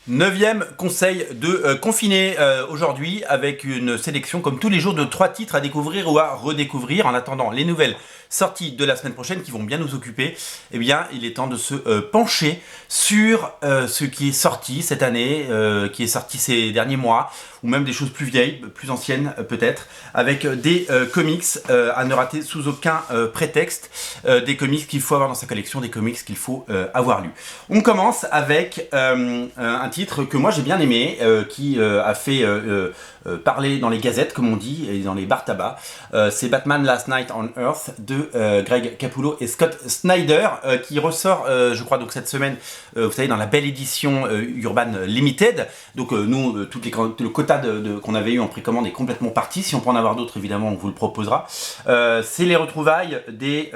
Neuvième conseil de confiner aujourd'hui avec une sélection comme tous les jours de 3 titres à découvrir ou à redécouvrir en attendant les nouvelles sorties de la semaine prochaine qui vont bien nous occuper. Eh bien, il est temps de se pencher sur ce qui est sorti cette année, qui est sorti ces derniers mois, ou même des choses plus vieilles, plus anciennes peut-être, avec des comics à ne rater sous aucun prétexte, des comics qu'il faut avoir dans sa collection, des comics qu'il faut avoir lu. On commence avec un titre que moi j'ai bien aimé, qui a fait parler dans les gazettes, comme on dit, et dans les bars tabac. C'est Batman Last Night on Earth de Greg Capullo et Scott Snyder, qui ressort, je crois, donc cette semaine, vous savez, dans la belle édition Urban Limited. Donc nous, le quota qu'on avait eu en précommande est complètement parti. Si on peut en avoir d'autres, évidemment, on vous le proposera. C'est les retrouvailles des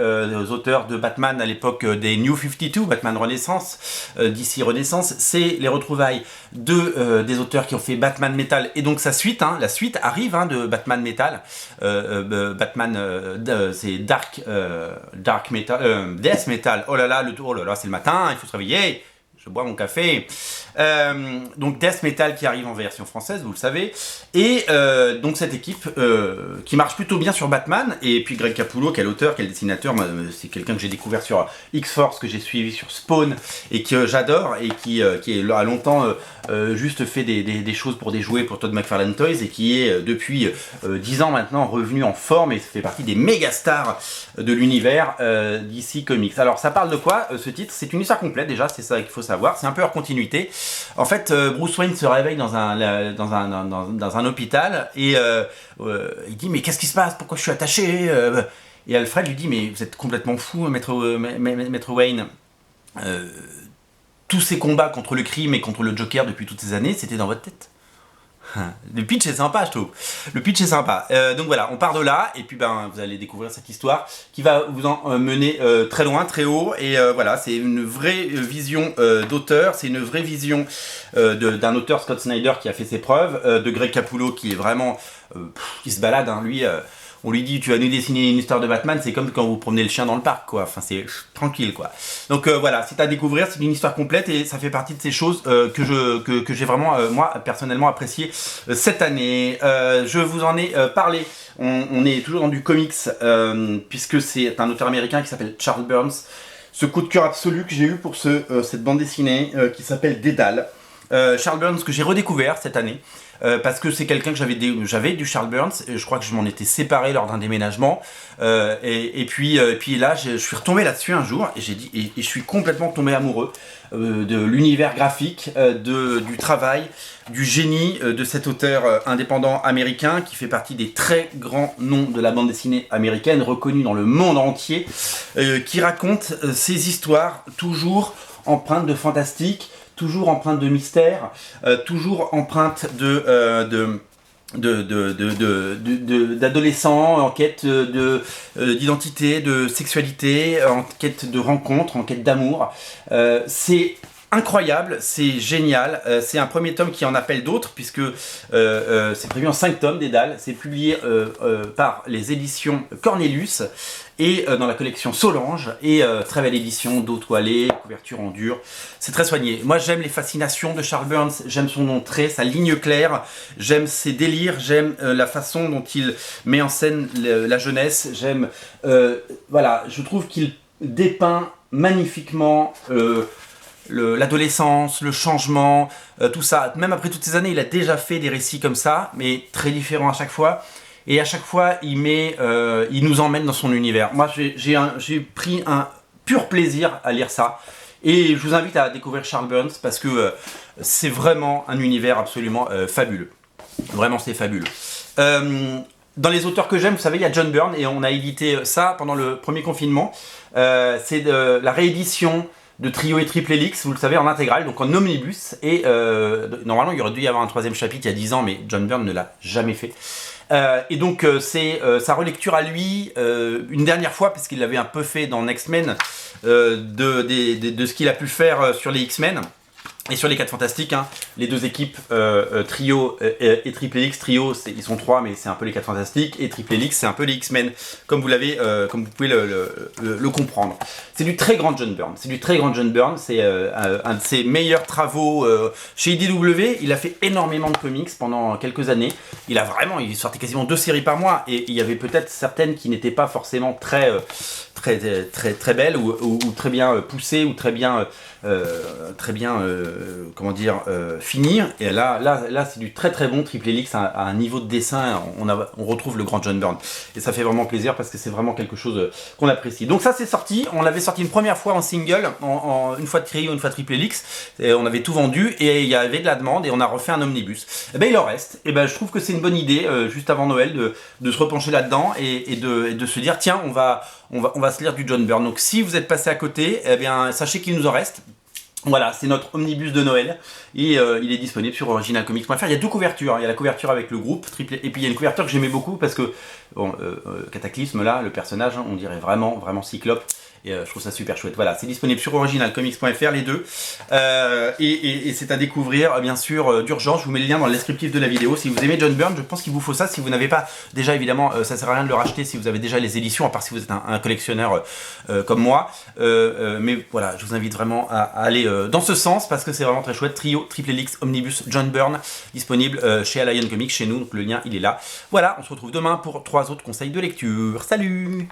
auteurs de Batman à l'époque des New 52, Batman Renaissance, DC Renaissance. C'est les retrouvailles des auteurs qui ont fait Batman Metal et donc sa suite. La suite arrive de Batman Metal. Batman, c'est Death Metal. Oh là là, c'est le matin, il faut se réveiller. Je bois mon café. Donc Death Metal qui arrive en version française, vous le savez. Et donc cette équipe qui marche plutôt bien sur Batman. Et puis Greg Capullo, quel auteur, quel dessinateur. C'est quelqu'un que j'ai découvert sur X-Force, que j'ai suivi sur Spawn et que j'adore. Et qui a longtemps juste fait des choses pour des jouets pour Todd McFarlane Toys. Et qui est depuis 10 ans maintenant revenu en forme et fait partie des méga stars de l'univers DC Comics. Alors ça parle de quoi ce titre? C'est une histoire complète déjà, c'est ça qu'il faut savoir. C'est un peu hors continuité. En fait, Bruce Wayne se réveille dans un hôpital et il dit mais qu'est-ce qui se passe? Pourquoi je suis attaché? Et Alfred lui dit mais vous êtes complètement fou, maître Wayne. Tous ces combats contre le crime et contre le Joker depuis toutes ces années, c'était dans votre tête. Le pitch est sympa, je trouve. Le pitch est sympa. Donc voilà, on part de là et puis vous allez découvrir cette histoire qui va vous en mener très loin, très haut. Et voilà, c'est une vraie vision d'auteur, c'est une vraie vision d'un auteur, Scott Snyder, qui a fait ses preuves, de Greg Capullo qui est vraiment qui se balade. Lui, on lui dit tu vas nous dessiner une histoire de Batman, c'est comme quand vous promenez le chien dans le parc, quoi. Enfin, c'est tranquille, quoi. Donc voilà, c'est à découvrir, c'est une histoire complète et ça fait partie de ces choses que j'ai vraiment, moi, personnellement apprécié cette année. Je vous en ai parlé, on est toujours dans du comics, puisque c'est un auteur américain qui s'appelle Charles Burns. Ce coup de cœur absolu que j'ai eu pour cette bande dessinée qui s'appelle Dédale. Charles Burns que j'ai redécouvert cette année. Parce que c'est quelqu'un que j'avais du Charles Burns, et je crois que je m'en étais séparé lors d'un déménagement, et puis là je suis retombé là-dessus un jour et je suis complètement tombé amoureux de l'univers graphique, du travail, du génie de cet auteur indépendant américain qui fait partie des très grands noms de la bande dessinée américaine, reconnu dans le monde entier, qui raconte ces histoires toujours empreintes de fantastique, toujours empreinte de mystère, toujours empreinte d'adolescents en quête d'identité, de sexualité, en quête de rencontre, en quête d'amour. C'est incroyable, c'est génial, c'est un premier tome qui en appelle d'autres puisque c'est prévu en 5 tomes Dédale, c'est publié par les éditions Cornelius et dans la collection Solange, et très belle édition, dos toilé, couverture en dur, c'est très soigné. Moi j'aime les fascinations de Charles Burns, j'aime son nom trait, sa ligne claire, j'aime ses délires, j'aime la façon dont il met en scène la jeunesse, j'aime, voilà, je trouve qu'il dépeint magnifiquement l'adolescence, le changement, tout ça. Même après toutes ces années, il a déjà fait des récits comme ça, mais très différents à chaque fois. Et à chaque fois, il nous emmène dans son univers. Moi, j'ai pris un pur plaisir à lire ça. Et je vous invite à découvrir Charles Burns parce que c'est vraiment un univers absolument fabuleux. Vraiment, c'est fabuleux. Dans les auteurs que j'aime, vous savez, il y a John Byrne et on a édité ça pendant le premier confinement. C'est la réédition de Trio et Triple Helix, vous le savez, en intégrale, donc en omnibus. Et normalement, il aurait dû y avoir un 3e chapitre il y a 10 ans, mais John Byrne ne l'a jamais fait. Et donc c'est sa relecture à lui, une dernière fois, parce qu'il l'avait un peu fait dans X-Men, de ce qu'il a pu faire sur les X-Men. Et sur les 4 fantastiques, hein, les 2 équipes, Trio et Triple X. Trio, ils sont 3, mais c'est un peu les 4 fantastiques. Et Triple X, c'est un peu les X-Men, comme vous pouvez le comprendre. C'est du très grand John Byrne. C'est du très grand John Byrne. C'est un de ses meilleurs travaux chez IDW. Il a fait énormément de comics pendant quelques années. Il sortait quasiment 2 séries par mois. Et il y avait peut-être certaines qui n'étaient pas forcément très belles ou très bien poussées ou très bien comment dire, finir. Et là c'est du très très bon. Triple Helix à un niveau de dessin, on retrouve le grand John Byrne. Et ça fait vraiment plaisir parce que c'est vraiment quelque chose qu'on apprécie. Donc ça c'est sorti, on l'avait sorti une première fois en single, une fois de Trio, une fois Triple Helix. Et on avait tout vendu et il y avait de la demande et on a refait un omnibus. Et ben il en reste. Et ben je trouve que c'est une bonne idée, juste avant Noël, de se repencher là-dedans et de se dire tiens, on va se lire du John Byrne. Donc si vous êtes passé à côté, eh bien sachez qu'il nous en reste. Voilà, c'est notre omnibus de Noël et il est disponible sur originalcomics.fr. Il y a 2 couvertures, il y a la couverture avec le groupe triple et puis il y a une couverture que j'aimais beaucoup parce que bon, Cataclysme là, le personnage, hein, on dirait vraiment Cyclope. Et je trouve ça super chouette. Voilà, c'est disponible sur originalcomics.fr les 2. Et c'est à découvrir, bien sûr, d'urgence. Je vous mets le lien dans le descriptif de la vidéo. Si vous aimez John Byrne, je pense qu'il vous faut ça. Si vous n'avez pas déjà, évidemment, ça sert à rien de le racheter si vous avez déjà les éditions, à part si vous êtes un collectionneur comme moi. Mais voilà, je vous invite vraiment à aller dans ce sens parce que c'est vraiment très chouette. Trio, Triple Helix, Omnibus, John Byrne, disponible chez Allion Comics, chez nous. Donc le lien, il est là. Voilà, on se retrouve demain pour 3 autres conseils de lecture. Salut!